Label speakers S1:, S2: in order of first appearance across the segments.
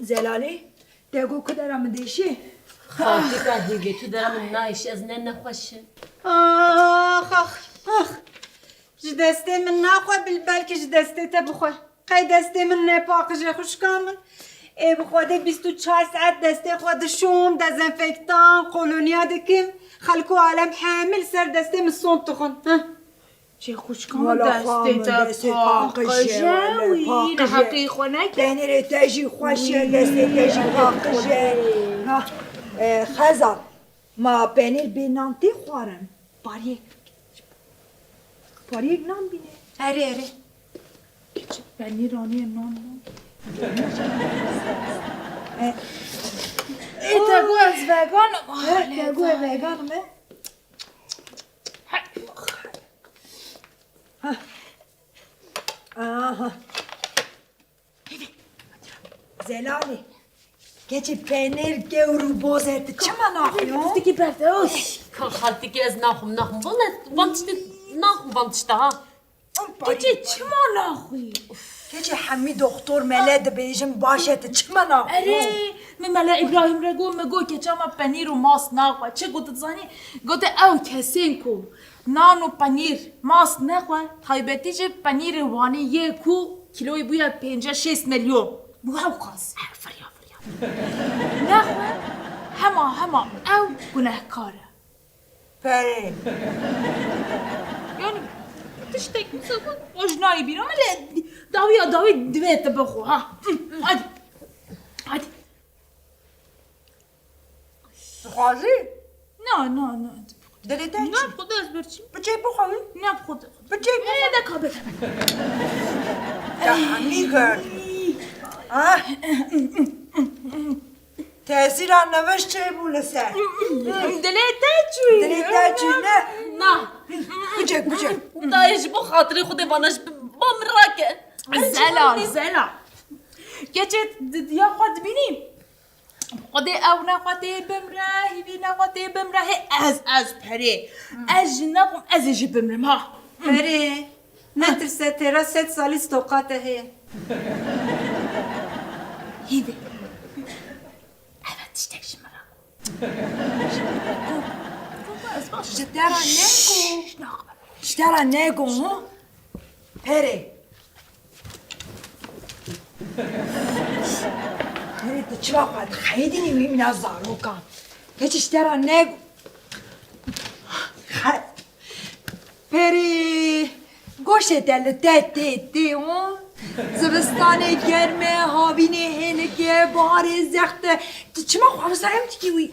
S1: زلالی دگو کدرم دیشی
S2: خاطی که دیگه تو دارم نایش از نه نخوشه
S3: آخ جی دسته من نخواه بلکه جی دسته تا بخواه خیلی دسته من نپاق جی خوش کامل ای بخواده 24 ساعت دسته خود شوم دزنفکتان قولونیا دکم خلکو عالم حامل سر دسته من سون تخون چه خوش کامل دسته تا پاقشه وی نحقی خونه که
S1: دنیر تجی خوشه دسته تجی پاقشه خزر ما پنیر بینانتی خوارم باریک نام بینه
S3: اره
S4: پنیر آنی نان
S3: تگو از وگانم
S1: تگو وگانمه آها زلالی keçi peynir gevru bozerdi çaman akıyor.
S3: دیگه برداشت
S2: که خالتی که از نخم والا وانتشتی نخم وانتشتا ها
S3: دیگه چما ناخوی
S1: Keçi hemi doktor meledi bejim başeti çaman akıyor.
S4: اره مملا ابراهیم رگو مگو که چما پنیر و ماست نخوا چه گوته زانی گوته او کسین کو نان و پنیر ماست نخوا تایبتی چه پنیر وانی یکو کیلوی بویا 5-6 میلیون بو او قاس فریا نخوا هما او گناهکاره
S1: Peri.
S4: یعنی تشتك مثلا وجناي بينهم داوي دويت بخو ها هادي
S1: Sıkazı.
S4: نه
S1: Delete
S4: نه
S1: için.
S4: خدا ازبرچی
S1: Bıçayı bu koyun.
S4: نه خدا
S1: Bıçayı bu koyun.
S4: نه کابه
S1: Ya hemi gör. Ha? Tesir anlamış şey bu lese.
S4: دلته چوی
S1: Delete için ne?
S2: نه
S1: Bıçak.
S2: دایش بو خاطری خود بانش بام راکه
S4: زلا گچه یا خود بینیم خود او نخواته بمره هیوی نخواته بمره از پره از نقم ازش بمرم ها
S3: اره نترسه ترا 7 سالی ستوقاته هیه
S4: هیوی evet تشتك شمرا
S1: Cidden ne go mu? Peri. Peri de çırak var. Haydini mi biraz zaruka. Geç işler ne go? Peri. Goş eterli tetti o. Zıvıstane germe havine heneke bahare zekte. Çımak var sayım ki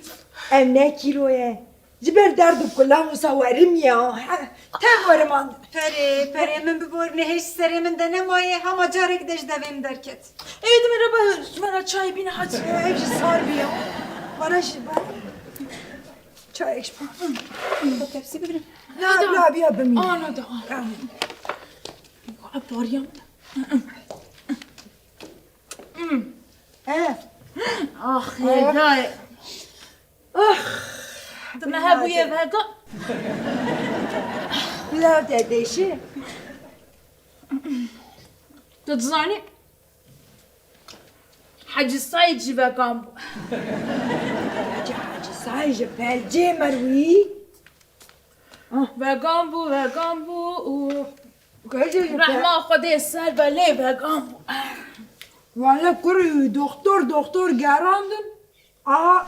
S1: ev ne kiloye. Ciber derdim kulağım usavarım ya. Tevarim an.
S3: پری من ببرنه هیچ سری من دنمایه همه جارک دش دویم درکت
S4: evet merhaba çay bine hadi
S1: Hepsi sar bir ya. Bana şimdi bak. Çay ekşi.
S3: tepsi bibrim
S1: La bir abim.
S4: ana da Abarıyam ah helal ne ha bu ev ha
S1: La dedeşi.
S4: تتظني حاج الصيد جيبها كامبو
S1: Cacı sadece pelce mervi.
S4: فاكامبو
S1: Gece
S4: رحمة خدي السهل بالي فاكامبو
S1: Valla kuru doktor garandım. Aa.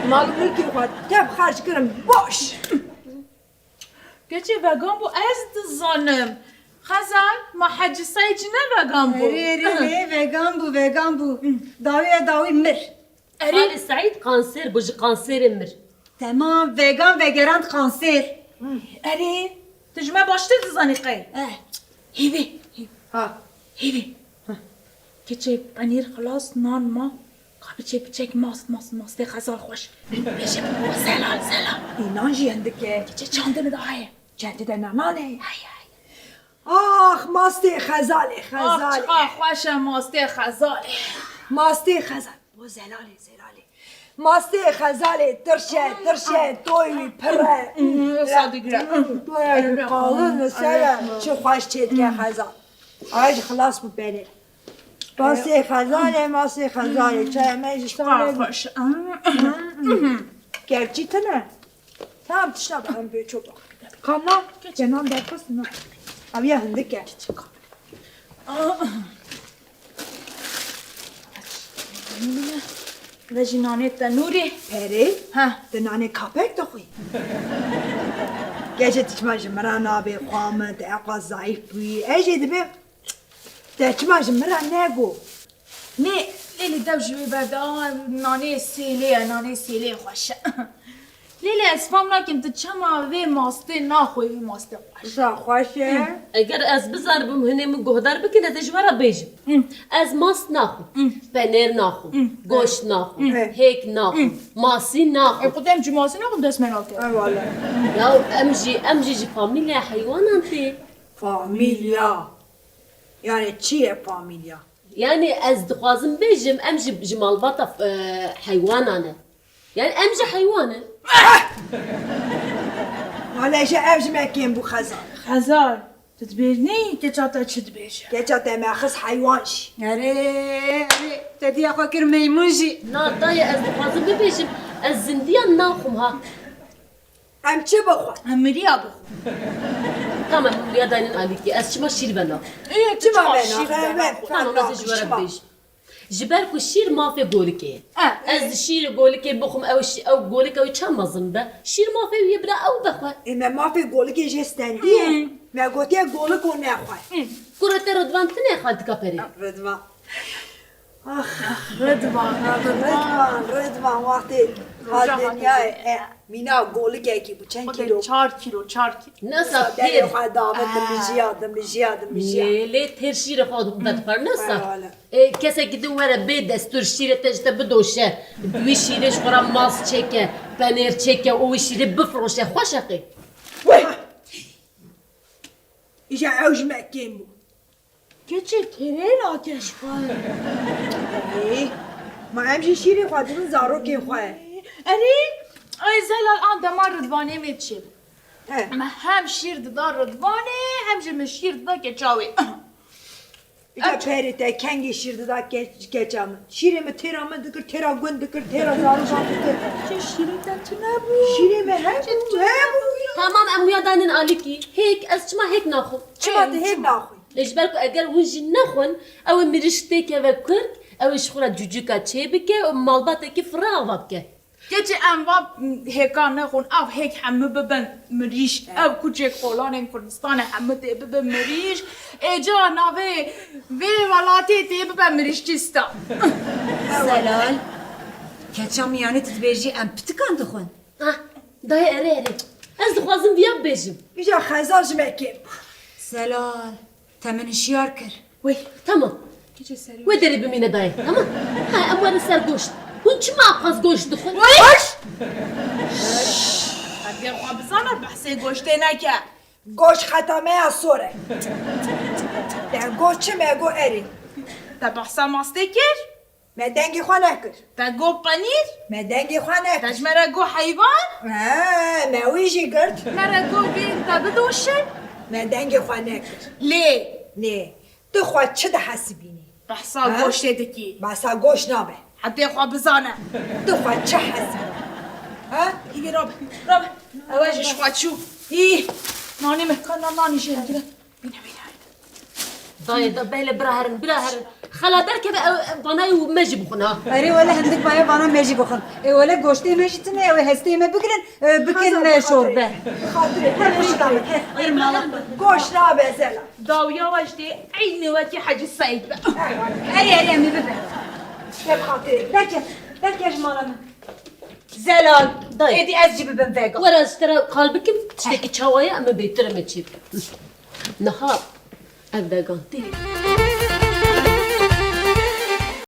S1: Malum ki var. Tep harç kırım boş.
S4: قلتي فاكامبو از تظنم خزان ما حاج الصيد جنا فاكامبو
S3: vegan bu davi mir
S2: خالي سعيد قانسير بوجي قانسير امر
S3: tamam vegan ve gerant kanser
S4: أري تجمع باشتي تظني قي هيبي
S1: Ha.
S4: هيبي قلتي بانير خلاص نان ما قابلتي بتشيك ماست دي خزان خوش بيجي سلام
S1: İnancı yendike.
S4: قلتي چاندن داهي
S1: Kendide namane.
S4: هاي
S1: Ah masti khazali.
S4: چقدر خوشه ماسته خزاله
S1: Masti khazal. Bu zelali. Masti khazali tırşe toy pere.
S4: صادقرا
S1: Toy kalın mesela. Şu hoş çetke khazal. Ay xalas bu beni. ماسه خزانه ماسه خزانه چای
S4: چقدر
S1: مجلسانه
S4: خوش
S1: گرچی تنه tamam tişna bakın böyle çok bak kanla cenan derkasın ha abi ya hındık gel
S4: رجی نانه تنوری
S1: peri
S4: ها
S1: de nane kapek de koy gece tişmajım mera nabe kuamı de akla zayıf buyi ece de be tişmajım mera ne go
S4: نه لیلی دو جوی برده نانه سیله نانه سیله خوشه لیلی اسفام نکن تو چما وی ماسته نخوی وی ماسته خوش
S1: sa xoşe
S2: اگر از بزربم هنم گهدار بکنه دجوارا بیجم از ماست ناخو پنیر ناخو گوشت ناخو هیک ناخو ماسی ناخو
S4: قدام جماسی نخون دست مناته
S1: eyvallah
S2: یا امجی جی فامیلیا حیوان انتی
S1: familya yani çiye familya
S2: يعني از دخوازم بيجم امجي بجمالباطة حيوان انا يعني امجي حيوانه
S1: Hala işe evcimekken bu kazan.
S4: خزار تتبيرني كيتشاتا تشدبيش
S1: Geçen temel hayvanş.
S3: اره تدي اخو كر ميمونجي
S2: نا طاية از دخوازم بيجم از زنديان ناخم ها
S1: Em çi bakwa?
S4: همري ابو
S2: تمام يا داينين عليكي از شما شير بنا
S4: ايه
S1: Çi
S4: تشما
S1: bana?
S4: شير
S1: Evet.
S2: انا ما تجوارا بيج جبالكو الشير ما في قولكي
S4: اه
S2: از الشير قولكي بخم او قولك او كم مزنبه شير ما في يبرا او بخوا
S1: Eme mafi golü gece stendiye. Me gotiye golü ko ne khwa.
S2: كرة رضوان تني خالتك بري
S1: Rıdvan. Ah
S4: رضوان
S1: Rıdvan vakti. Hadi ya mina golü ki bu çen kilo.
S4: 4 كيلو 4 كيلو
S2: نسا
S1: Deli
S2: تير
S1: khwa davet mişiyadım.
S2: ليه تير شير خادم بدفر نسا
S1: Eyvallah.
S2: کسی که دو وره به دستور شیره تجته بدوشه دوی شیرش خورا ماس چکه پنیر چکه او شیره بفروشه خوشقی
S1: İşe evcimekken bu.
S4: كيتشي تيرين آتش
S1: Ma emşi şiri khwadın zarok khwa.
S4: أني أي زلال الآن دمار رضواني ميتشيل
S1: He.
S4: ما هم شير دار رضواني هم جم شير دا كتشاوي
S1: İşe perite kengi şirdi da geçen. Şirimi teramı dıkır tera gün dıkır tera zarok dıkır.
S4: شير دا تنابو
S1: Şirimi hem bu.
S2: تمام امو یادانین آلی کی هیک از چما هیک ناخون
S1: Çıma da hem nakhoy.
S2: لیش بالکو اگر ونجی نخون او مرشته که و کرد اوش خورا جوجوکا چه بکه و مالباته که فراغ بکه
S4: كيتشي أنوا هيكا نخون أو هيك حمو ببن مريش أو كوجيك قولان كردستان حمو تي ببن مريش إيجا ناوي في ولاتي تي ببن مريش جستا
S3: زلال كاتشام يعني تتبيجي ام بتكان دخون
S2: ها دای اره اره از دخوازم بیام بیجم
S1: İşe khazar jmekken.
S3: زلال تمن شيار كر
S4: وي
S2: تمام
S4: كيتشي سريع
S2: و داری بمینه دای تمام ها اموار سر گوشت هون چما اقاز گوشت دخون
S4: أبي أخوة بزانا بحسي قوشتي نكا
S1: Goş khatame sore. Der goş me go eri.
S4: تبحسا ماستيكر
S1: Me dengi khwanakır.
S4: تقو بانير
S1: Me dengi khwanakır.
S4: تجمرا قو حيوان
S1: Ha, me uji gırt.
S4: مرا قو بين تبدوشن
S1: Me dengi khwanakır.
S4: ليه
S1: Ne? Tu khwa çı da hasibini.
S4: بحسا
S1: ها؟
S4: قوشتي دكي
S1: Basa goş nabe.
S4: حتى أخوة بزانا
S1: Tu khwa çı hasibini. Ha?
S4: إيه رابع رابع أواجه شوات شو إيه ناني مكان ناني شيء كده بينا بينا
S2: دای دا بله براهرن خلا در که بانای و مجی بخون ها
S3: اري ولا هندك بايا بانا ميجي بخون اي ولا غوشتي ميجي تني او هستي ما بكرن بكن شوربه
S1: Hatırı. Goş nabe zela.
S4: داويا واجدي عيني واتي حاجة سعيد بقى
S3: اري اري امي ببن
S1: Hep hatırı.
S3: درك جمالنا زلال
S2: داي.
S3: ادي ازجي ببن فيغا
S2: ورا اشترى قلبكم تشتكي تشاوايا اما بيتر ما تشيب نهار ابدا قانتي